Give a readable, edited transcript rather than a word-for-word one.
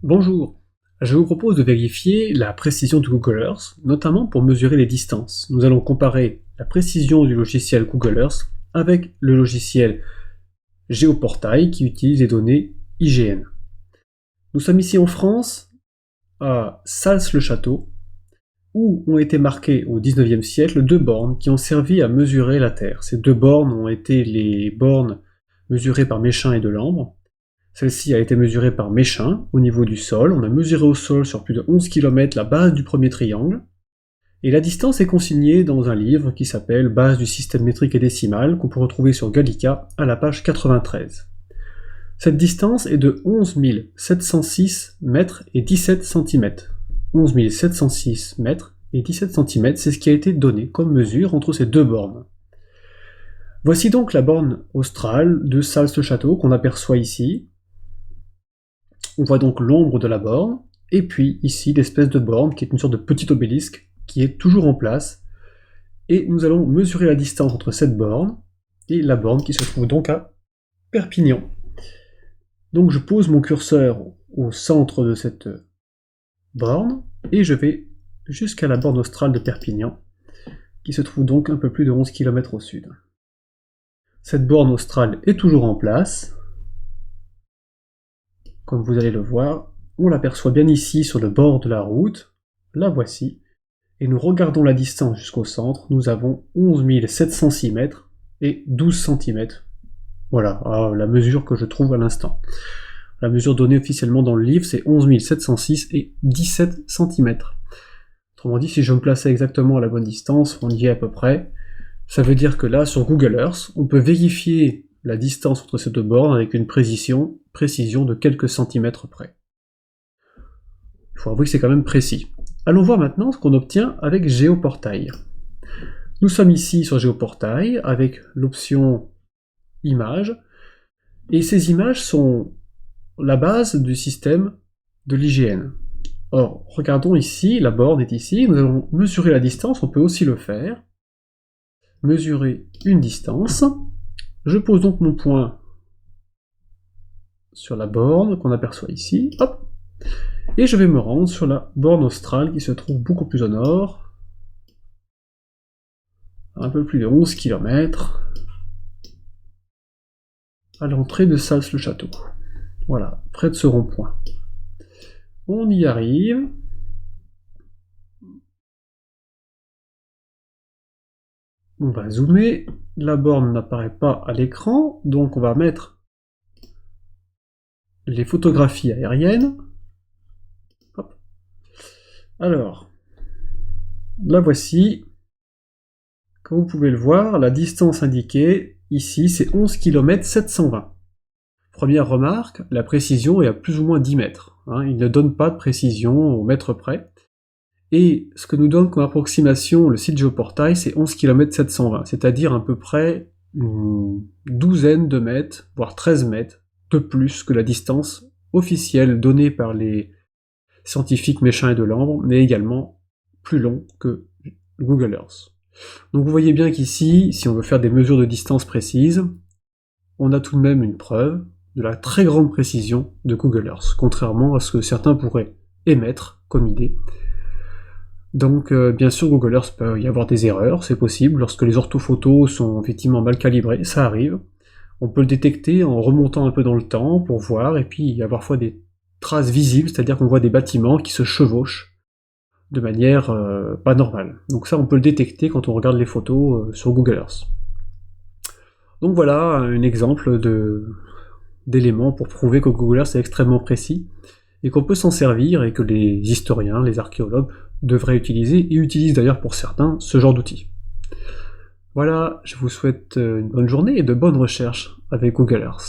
Bonjour, je vous propose de vérifier la précision de Google Earth, notamment pour mesurer les distances. Nous allons comparer la précision du logiciel Google Earth avec le logiciel GeoPortail qui utilise les données IGN. Nous sommes ici en France, à Sals-le-Château, où ont été marquées au XIXe siècle deux bornes qui ont servi à mesurer la Terre. Ces deux bornes ont été les bornes mesurées par Méchain et Delambre. Celle-ci a été mesurée par Méchain au niveau du sol. On a mesuré au sol sur plus de 11 km la base du premier triangle. Et la distance est consignée dans un livre qui s'appelle Base du système métrique et décimal, qu'on peut retrouver sur Gallica à la page 93. Cette distance est de 11 706 mètres et 17 cm. 11 706 mètres et 17 cm, c'est ce qui a été donné comme mesure entre ces deux bornes. Voici donc la borne australe de Sals-le-Château qu'on aperçoit ici. On voit donc l'ombre de la borne, et puis ici l'espèce de borne qui est une sorte de petit obélisque qui est toujours en place. Et nous allons mesurer la distance entre cette borne et la borne qui se trouve donc à Perpignan. Donc je pose mon curseur au centre de cette borne, et je vais jusqu'à la borne australe de Perpignan, qui se trouve donc un peu plus de 11 km au sud. Cette borne australe est toujours en place. Comme vous allez le voir, on l'aperçoit bien ici sur le bord de la route. La voici. Et nous regardons la distance jusqu'au centre. Nous avons 11 706 mètres et 12 cm. Voilà, la mesure que je trouve à l'instant. La mesure donnée officiellement dans le livre, c'est 11 706 et 17 cm. Autrement dit, si je me plaçais exactement à la bonne distance, on y est à peu près. Ça veut dire que là, sur Google Earth, on peut vérifier la distance entre ces deux bornes avec une précision de quelques centimètres près. Il faut avouer que c'est quand même précis. Allons voir maintenant ce qu'on obtient avec GeoPortail. Nous sommes ici sur GeoPortail avec l'option Images, et ces images sont la base du système de l'IGN. Or, regardons ici, la borne est ici, nous allons mesurer la distance, on peut aussi le faire. Mesurer une distance. Je pose donc mon point sur la borne qu'on aperçoit ici, hop, et je vais me rendre sur la borne australe qui se trouve beaucoup plus au nord, un peu plus de 11 km, à l'entrée de Sals-le-Château. Voilà, près de ce rond-point. On y arrive. On va zoomer, la borne n'apparaît pas à l'écran, donc on va mettre les photographies aériennes. Hop. Alors, la voici. Comme vous pouvez le voir, la distance indiquée, ici, c'est 11 km 720. Première remarque, la précision est à plus ou moins 10 mètres. Il ne donne pas de précision au mètre près. Et ce que nous donne comme approximation le site GeoPortail, c'est 11 km 720, c'est-à-dire à peu près une douzaine de mètres, voire 13 mètres, de plus que la distance officielle donnée par les scientifiques Méchain et Delambre, mais également plus long que Google Earth. Donc vous voyez bien qu'ici, si on veut faire des mesures de distance précises, on a tout de même une preuve de la très grande précision de Google Earth, contrairement à ce que certains pourraient émettre comme idée. Donc bien sûr Google Earth peut y avoir des erreurs, c'est possible, lorsque les orthophotos sont effectivement mal calibrées, ça arrive. On peut le détecter en remontant un peu dans le temps pour voir, et puis il y a parfois des traces visibles, c'est-à-dire qu'on voit des bâtiments qui se chevauchent de manière pas normale. Donc ça on peut le détecter quand on regarde les photos sur Google Earth. Donc voilà un exemple d'éléments pour prouver que Google Earth est extrêmement précis, et qu'on peut s'en servir, et que les historiens, les archéologues devraient utiliser, et utilisent d'ailleurs pour certains, ce genre d'outils. Voilà, je vous souhaite une bonne journée et de bonnes recherches avec Google Earth.